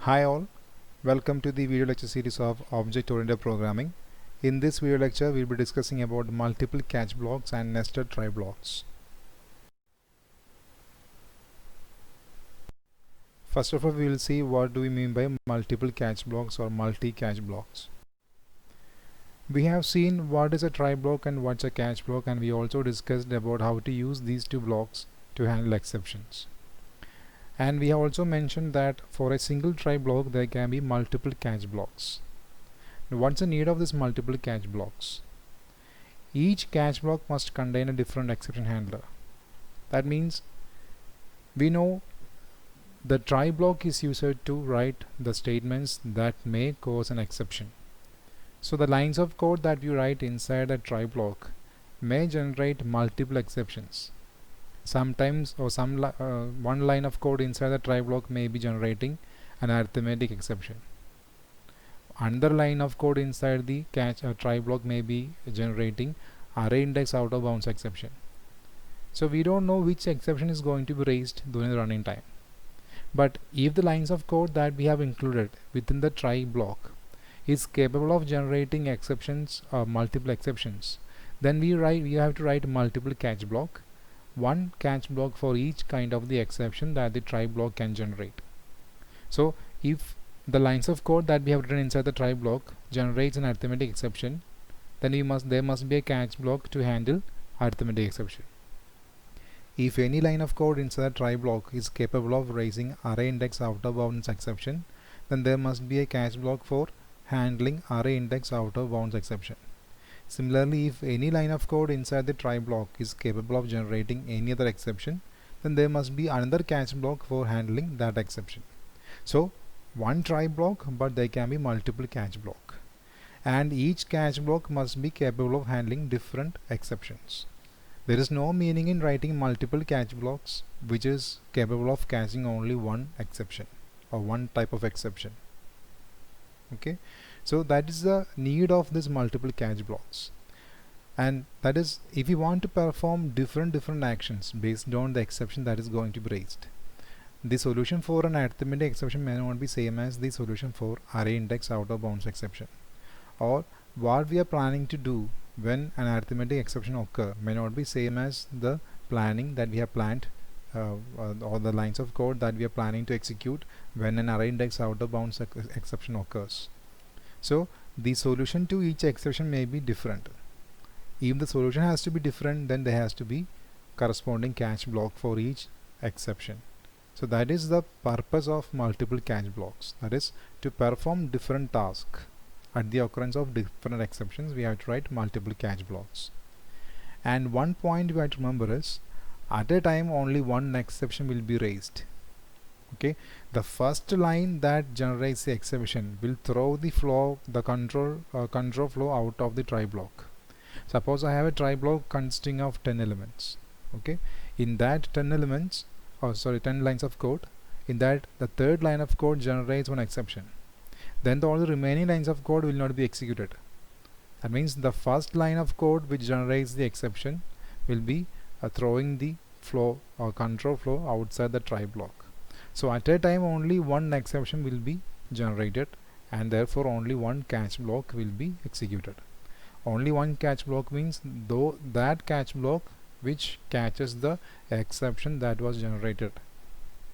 Hi all, welcome to the video lecture series of Object-Oriented Programming. In this video lecture, we'll be discussing about multiple catch blocks and nested try blocks. First of all, we will see what do we mean by multiple catch blocks or multi-catch blocks. We have seen what is a try block and what's a catch block, and we also discussed about how to use these two blocks to handle exceptions. And we have also mentioned that for a single try block there can be multiple catch blocks. Now, what's the need of these multiple catch blocks? Each catch block must contain a different exception handler. That means we know the try block is used to write the statements that may cause an exception. So the lines of code that you write inside a try block may generate multiple exceptions. Sometimes one line of code inside the try block may be generating an arithmetic exception. Another line of code inside the try block may be generating array index out of bounds exception. So we don't know which exception is going to be raised during the running time. But if the lines of code that we have included within the try block is capable of generating exceptions or multiple exceptions, then we have to write multiple catch block. One catch block for each kind of the exception that the try block can generate. So if the lines of code that we have written inside the try block generates an arithmetic exception, then there must be a catch block to handle arithmetic exception. If any line of code inside the try block is capable of raising array index out of bounds exception, then there must be a catch block for handling array index out of bounds exception. Similarly, if any line of code inside the try block is capable of generating any other exception, then there must be another catch block for handling that exception. So one try block, but there can be multiple catch block, and each catch block must be capable of handling different exceptions. There is no meaning in writing multiple catch blocks which is capable of catching only one exception or one type of exception. Okay, so that is the need of this multiple catch blocks, and that is if you want to perform different actions based on the exception that is going to be raised. The solution for an arithmetic exception may not be same as the solution for array index out of bounds exception, or what we are planning to do when an arithmetic exception occur may not be same as the planning that we have planned or the lines of code that we are planning to execute when an array index out of bounds exception occurs. So the solution to each exception may be different. If the solution has to be different, then there has to be corresponding catch block for each exception. So that is the purpose of multiple catch blocks, that is to perform different tasks. At the occurrence of different exceptions, we have to write multiple catch blocks. And one point we have to remember is at a time only one exception will be raised. Okay, the first line that generates the exception will throw the control flow out of the try block. Suppose I have a try block consisting of 10 elements. Okay, in that 10 lines of code, in that the third line of code generates one exception, then all the remaining lines of code will not be executed. That means the first line of code which generates the exception will be throwing the flow or control flow outside the try block. So at a time only one exception will be generated, and therefore only one catch block will be executed. Only one catch block means though that catch block which catches the exception that was generated,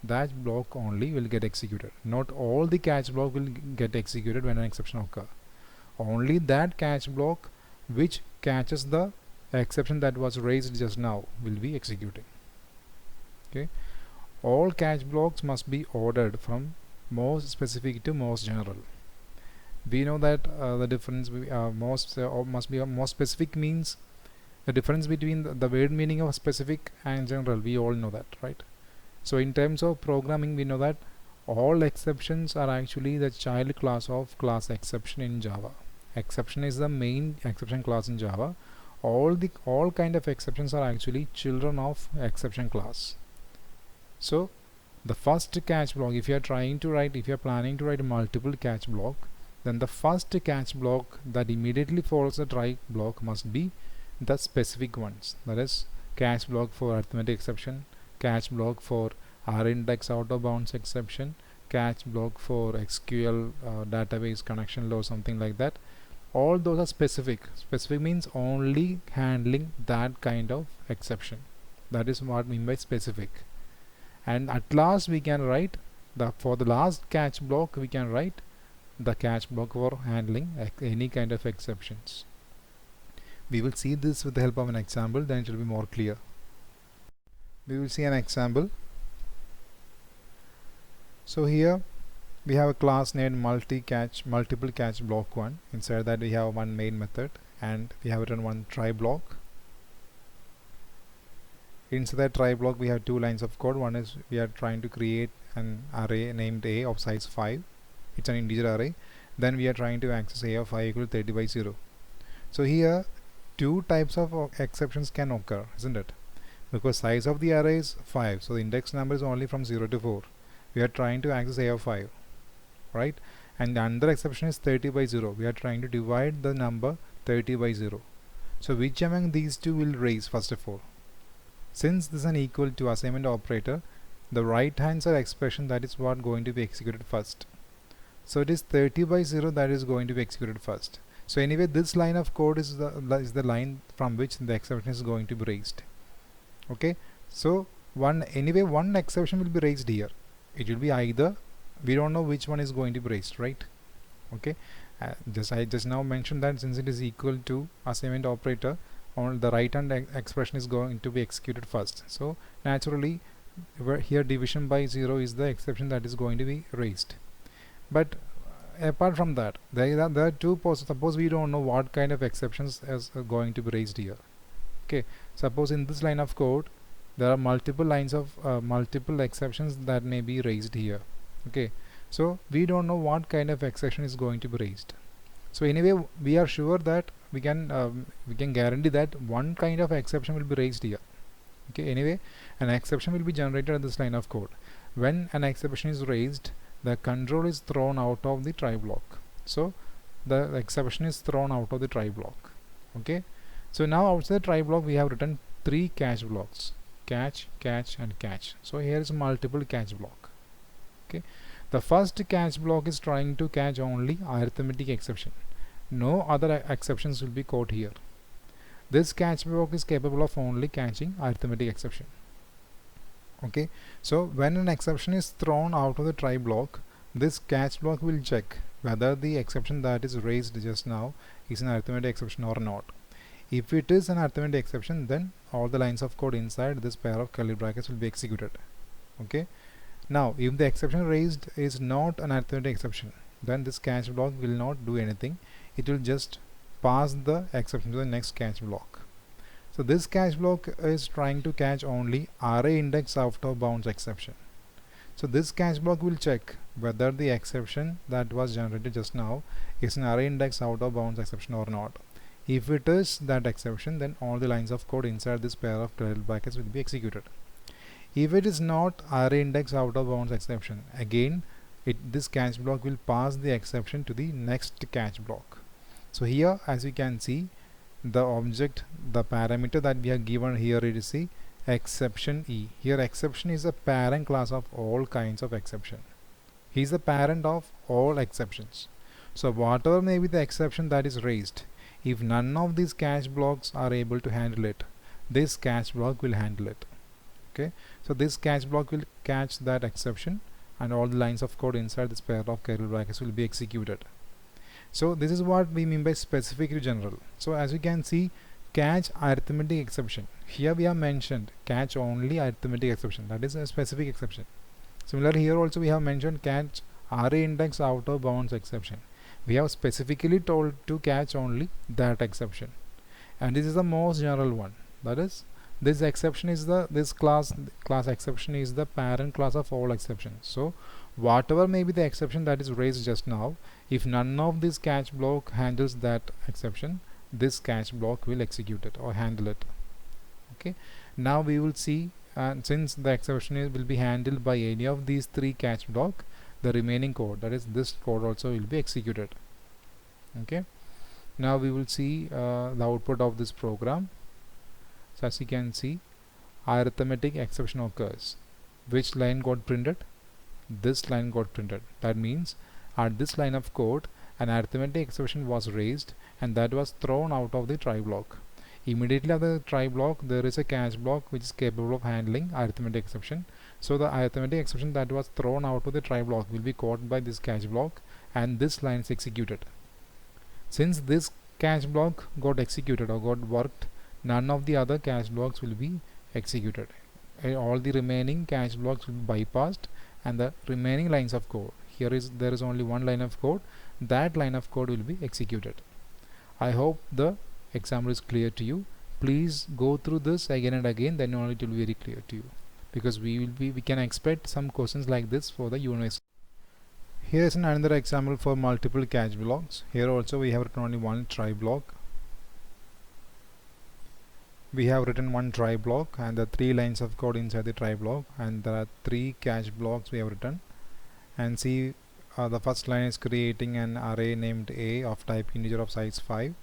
that block only will get executed. Not all the catch block will get executed when an exception occurs. Only that catch block which catches the exception that was raised just now will be executing. Okay, all catch blocks must be ordered from most specific to most general. We know that the difference must be most specific means the difference between the word meaning of specific and general. We all know that, right? So in terms of programming, we know that all exceptions are actually the child class of class exception in Java. Exception is the main exception class in Java. All kind of exceptions are actually children of exception class. So the first catch block, if you are planning to write a multiple catch block, then the first catch block that immediately follows the try block must be the specific ones, that is catch block for arithmetic exception, catch block for R index out of bounds exception, catch block for SQL database connection load, something like that. All those are specific. Specific means only handling that kind of exception. That is what I mean by specific. And at last we can write for the last catch block we can write the catch block for handling any kind of exceptions. We will see this with the help of an example, then it will be more clear. We will see an example. So here we have a class named multiple catch block 1. Inside that we have one main method and we have written one try block. Inside that try block we have two lines of code. One is we are trying to create an array named A of size 5. It's an integer array. Then we are trying to access A of 5 equal to 30 by 0. So here two types of exceptions can occur, isn't it? Because size of the array is 5, so the index number is only from 0 to 4. We are trying to access A of 5, right? And the other exception is 30 by 0. We are trying to divide the number 30 by 0. So which among these two will raise first of all? Since this is an equal to assignment operator, the right hand side expression, that is what going to be executed first. So it is 30 by 0 that is going to be executed first. So anyway, this line of code is the line from which the exception is going to be raised. Okay, so one exception will be raised here. It will be either, we don't know which one is going to be raised, right? Okay, I just now mentioned that since it is equal to assignment operator, on the right hand expression is going to be executed first. So naturally here division by 0 is the exception that is going to be raised. But apart from that, there are two suppose we don't know what kind of exceptions is going to be raised here. Okay, suppose in this line of code there are multiple lines of multiple exceptions that may be raised here. Okay, so we don't know what kind of exception is going to be raised. So anyway, we are sure that we can guarantee that one kind of exception will be raised here. Okay, anyway, an exception will be generated in this line of code. When an exception is raised, the control is thrown out of the try block. So the exception is thrown out of the try block. Okay, so now outside the try block we have written three catch blocks: catch, catch and catch. So here is multiple catch block. Okay, the first catch block is trying to catch only arithmetic exception. No other exceptions will be caught here. This catch block is capable of only catching arithmetic exception. Okay, so when an exception is thrown out of the try block, this catch block will check whether the exception that is raised just now is an arithmetic exception or not. If it is an arithmetic exception, then all the lines of code inside this pair of curly brackets will be executed. Okay, now if the exception raised is not an arithmetic exception, then this catch block will not do anything. It will just pass the exception to the next catch block. So this catch block is trying to catch only array index out of bounds exception. So this catch block will check whether the exception that was generated just now is an array index out of bounds exception or not. If it is that exception, then all the lines of code inside this pair of curly brackets will be executed. If it is not array index out of bounds exception, again this catch block will pass the exception to the next catch block. So here, as you can see, the object, the parameter that we have given here, it is the exception E. Here exception is a parent class of all kinds of exception. He is the parent of all exceptions. So whatever may be the exception that is raised, if none of these catch blocks are able to handle it, this catch block will handle it. Okay, so this catch block will catch that exception and all the lines of code inside this pair of curly brackets will be executed. So this is what we mean by specific to general. So as you can see, catch arithmetic exception. Here we have mentioned catch only arithmetic exception. That is a specific exception. Similarly, here also we have mentioned catch array index out of bounds exception. We have specifically told to catch only that exception. And this is the most general one. That is, this exception is this class exception is the parent class of all exceptions. So whatever may be the exception that is raised just now, if none of this catch block handles that exception, this catch block will execute it or handle it. Okay, now we will see, since the exception will be handled by any of these three catch block, the remaining code, that is this code, also will be executed. Okay, now we will see the output of this program. So as you can see, arithmetic exception occurs. Which line got printed? this line got printed. That means at this line of code an arithmetic exception was raised and that was thrown out of the try block. Immediately after the try block there is a catch block which is capable of handling arithmetic exception. So the arithmetic exception that was thrown out of the try block will be caught by this catch block and this line is executed. Since this catch block got executed or got worked, none of the other catch blocks will be executed. All the remaining catch blocks will be bypassed and the remaining lines of code, there is only one line of code, that line of code will be executed. I hope the example is clear to you. Please go through this again and again, then only it will be very clear to you, because we can expect some questions like this for the university. Here is another example for multiple catch blocks. Here also we have written only one try block. We have written one try block and the 3 lines of code inside the try block, and there are 3 catch blocks we have written. And see, the first line is creating an array named A of type integer of size 5.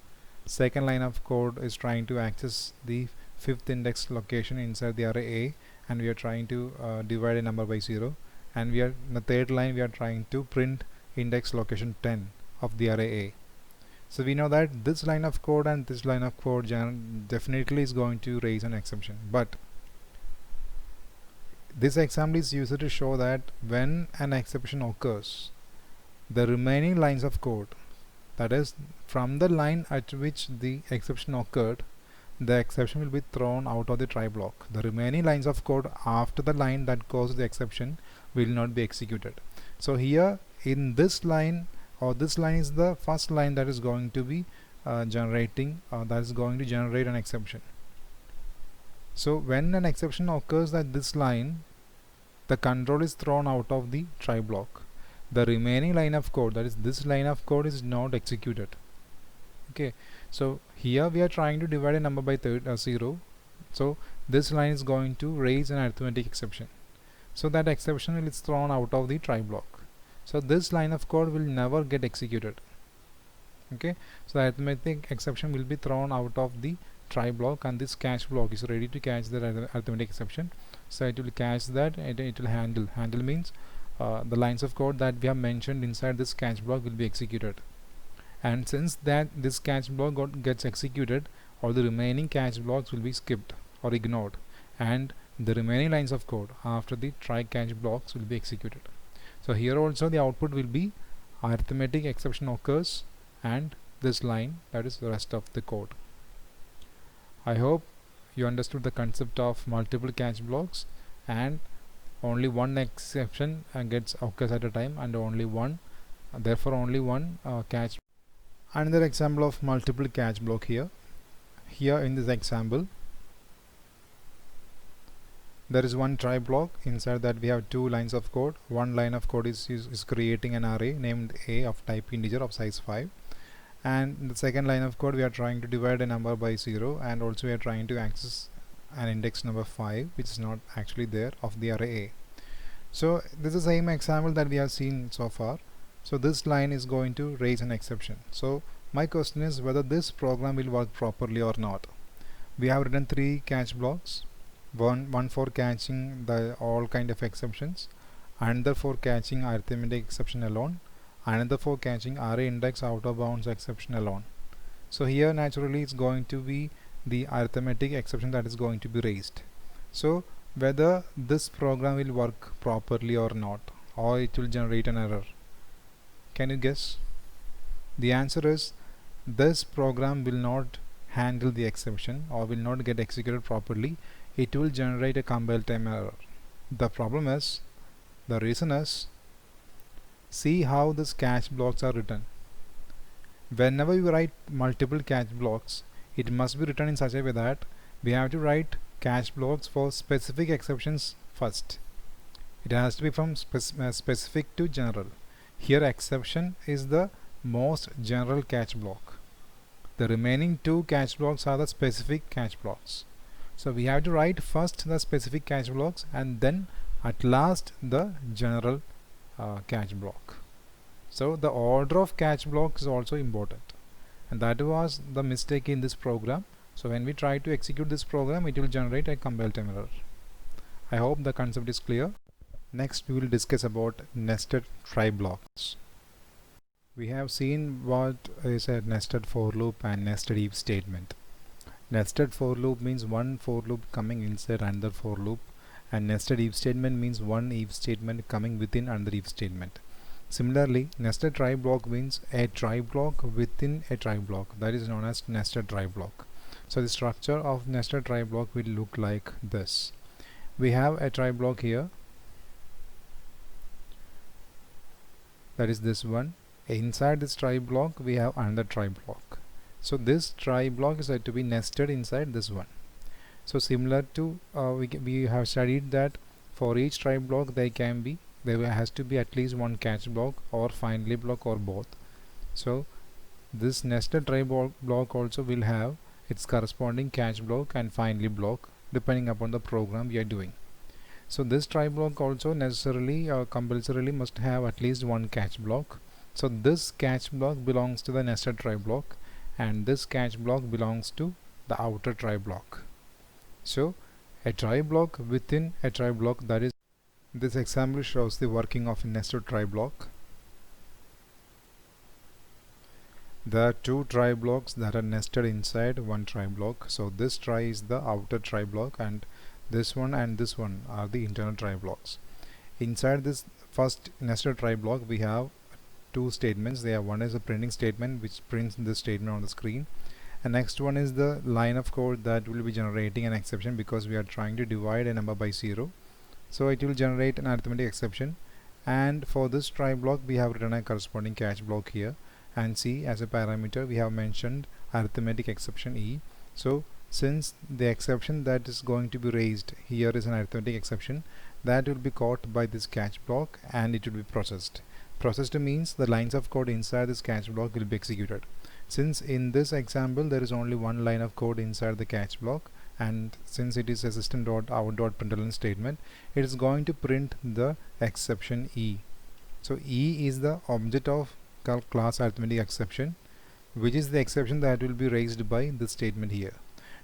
Second line of code is trying to access the 5th index location inside the array A, and we are trying to divide a number by 0. And we are in the third line we are trying to print index location 10 of the array A. So we know that this line of code and this line of code definitely is going to raise an exception, but this example is used to show that when an exception occurs, the remaining lines of code, that is from the line at which the exception occurred, the exception will be thrown out of the try block. The remaining lines of code after the line that caused the exception will not be executed. So here in this line, or this line is the first line that is going to be generate an exception. So when an exception occurs at this line, the control is thrown out of the try block. The remaining line of code, that is this line of code, is not executed. Okay, so here we are trying to divide a number by 0. So this line is going to raise an arithmetic exception. So that exception is thrown out of the try block. So this line of code will never get executed. Okay, so the arithmetic exception will be thrown out of the try block, and this catch block is ready to catch the arithmetic exception. So it will catch that, and it will handle means the lines of code that we have mentioned inside this catch block will be executed. And since that this catch block gets executed, all the remaining catch blocks will be skipped or ignored, and the remaining lines of code after the try catch blocks will be executed. So here also the output will be arithmetic exception occurs and this line, that is the rest of the code. I hope you understood the concept of multiple catch blocks, and only one exception occurs at a time, and only one catch. Another example of multiple catch block here in this example, there is one try block. Inside that we have 2 lines of code. One line of code is creating an array named A of type integer of size 5, and in the second line of code we are trying to divide a number by 0, and also we are trying to access an index number 5 which is not actually there of the array A. So this is the same example that we have seen so far. So this line is going to raise an exception. So my question is whether this program will work properly or not. We have written 3 catch blocks, one for catching the all kind of exceptions, another for catching arithmetic exception alone, another for catching array index out of bounds exception alone. So here naturally it's going to be the arithmetic exception that is going to be raised. So whether this program will work properly or not, or it will generate an error. Can you guess? The answer is this program will not handle the exception or will not get executed properly. It will generate a compile time error. The reason is, see how these catch blocks are written. Whenever you write multiple catch blocks, it must be written in such a way that we have to write catch blocks for specific exceptions first. It has to be from specific to general. Here exception is the most general catch block. The remaining 2 catch blocks are the specific catch blocks. So we have to write first the specific catch blocks and then at last the general catch block. So the order of catch blocks is also important, and that was the mistake in this program. So when we try to execute this program, it will generate a compile time error. I hope the concept is clear. Next we will discuss about nested try blocks. We have seen what is a nested for loop and nested if statement. Nested for loop means one for loop coming inside another for loop, and nested if statement means one if statement coming within another if statement. Similarly, nested try block means a try block within a try block, that is known as nested try block. So the structure of nested try block will look like this. We have a try block here, that is this one. Inside this try block we have another try block. So this try block is said to be nested inside this one. So similar to we have studied that for each try block there has to be at least one catch block or finally block or both. So this nested try block also will have its corresponding catch block and finally block depending upon the program we are doing. So this try block also necessarily or compulsorily must have at least one catch block. So this catch block belongs to the nested try block, and this catch block belongs to the outer try block. So a try block within a try block, that is, this example shows the working of a nested try block. There are two try blocks that are nested inside one try block. So this try is the outer try block, and this one are the internal try blocks. Inside this first nested try block we have two statements. One is a printing statement which prints this statement on the screen, and next one is the line of code that will be generating an exception because we are trying to divide a number by 0. So it will generate an arithmetic exception, and for this try block we have written a corresponding catch block here, and C as a parameter we have mentioned arithmetic exception E. So since the exception that is going to be raised here is an arithmetic exception, that will be caught by this catch block and it will be processed. Processed means the lines of code inside this catch block will be executed. Since in this example there is only one line of code inside the catch block, and since it is a system.out.println statement, it is going to print the exception E. So E is the object of class arithmetic exception, which is the exception that will be raised by this statement here.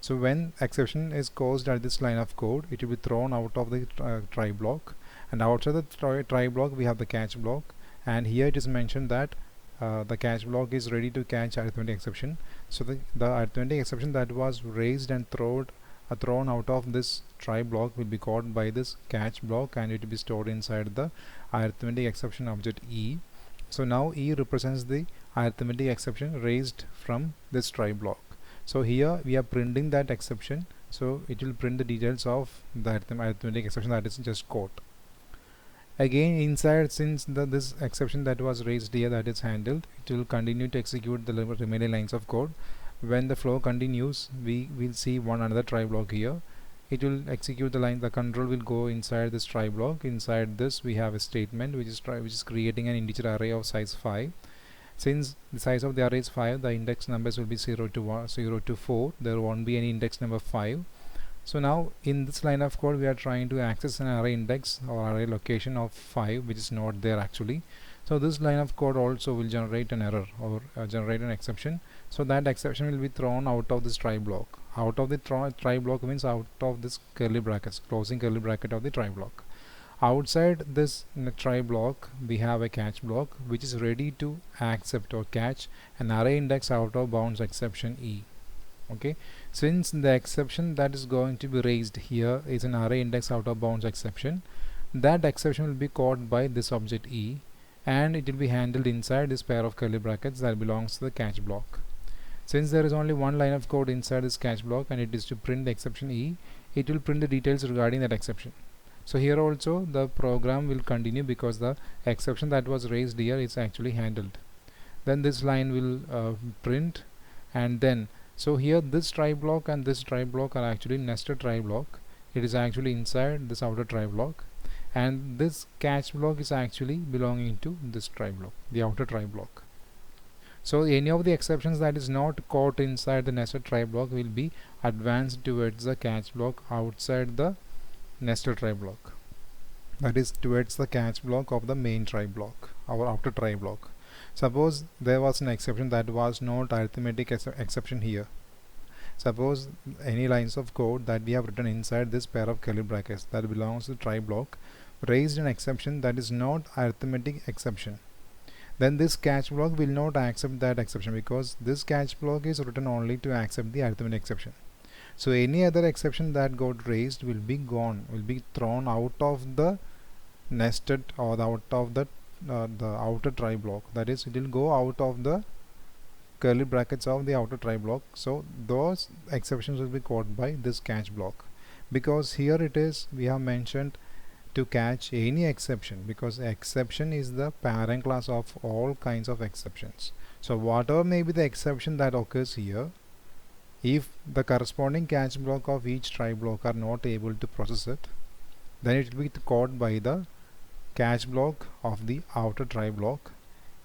So when exception is caused at this line of code, it will be thrown out of the try block, and outside the try block we have the catch block, and here it is mentioned that the catch block is ready to catch arithmetic exception. So the arithmetic exception that was raised and thrown out of this try block will be caught by this catch block, and it will be stored inside the arithmetic exception object E. So now E represents the arithmetic exception raised from this try block. So here we are printing that exception, so it will print the details of the arithmetic exception that is just caught. Again inside, since this exception that was raised here that is handled, it will continue to execute the remaining lines of code. When the flow continues, we will see one another try block here. It will execute the line, the control will go inside this try block. Inside this we have a statement which is creating an integer array of size 5. Since the size of the array is 5, the index numbers will be 0 to 1, 0 to 4. There won't be any index number 5. So now in this line of code we are trying to access an array index or array location of 5, which is not there actually. So this line of code also will generate an error or generate an exception. So that exception will be thrown out of this try block. Out of the try block means out of this curly brackets, closing curly bracket of the try block. Outside this try block we have a catch block which is ready to accept or catch an array index out of bounds exception E. Okay, since the exception that is going to be raised here is an array index out of bounds exception, that exception will be caught by this object E, and it will be handled inside this pair of curly brackets that belongs to the catch block. Since there is only one line of code inside this catch block and it is to print the exception E, it will print the details regarding that exception. So here also the program will continue because the exception that was raised here is actually handled. Then this line will print, and then so here this try block and this try block are actually nested try block. It is actually inside this outer try block, and this catch block is actually belonging to this try block, the outer try block. So any of the exceptions that is not caught inside the nested try block will be advanced towards the catch block outside the nested try block, that is towards the catch block of the main try block, our outer try block. Suppose there was an exception that was not arithmetic exception here. Suppose any lines of code that we have written inside this pair of curly brackets that belongs to try block raised an exception that is not arithmetic exception, then this catch block will not accept that exception, because this catch block is written only to accept the arithmetic exception. So any other exception that got raised will be gone, will be thrown out of the nested, or out of the outer try block. That is, it will go out of the curly brackets of the outer try block. So those exceptions will be caught by this catch block, because here it is, we have mentioned to catch any exception, because exception is the parent class of all kinds of exceptions. So whatever may be the exception that occurs here, if the corresponding catch block of each try block are not able to process it, then it will be caught by the catch block of the outer try block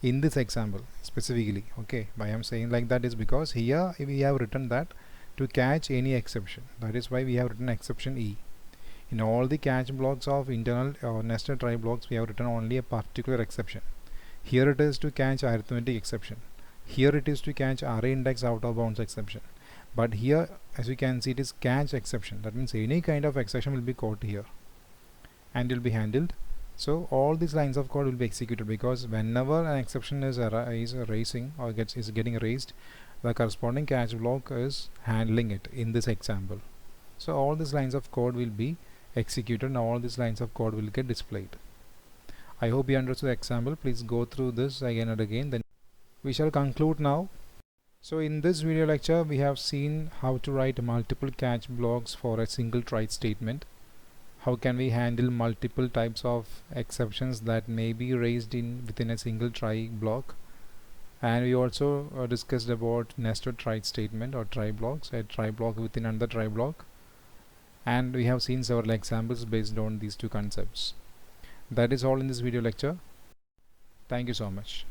in this example specifically. Okay, why I am saying like that is because here we have written that to catch any exception, that is why we have written exception E. In all the catch blocks of internal or nested try blocks, we have written only a particular exception. Here it is to catch arithmetic exception, here it is to catch array index out of bounds exception, but here as you can see it is catch exception. That means any kind of exception will be caught here and will be handled. So all these lines of code will be executed, because whenever an exception is raising or is getting raised, the corresponding catch block is handling it in this example. So all these lines of code will be executed and all these lines of code will get displayed. I hope you understood the example. Please go through this again and again. Then we shall conclude now. So in this video lecture we have seen how to write multiple catch blocks for a single try statement. How can we handle multiple types of exceptions that may be raised within a single try block, and we also discussed about nested try statement or try blocks, a try block within another try block, and we have seen several examples based on these two concepts. That is all in this video lecture. Thank you so much.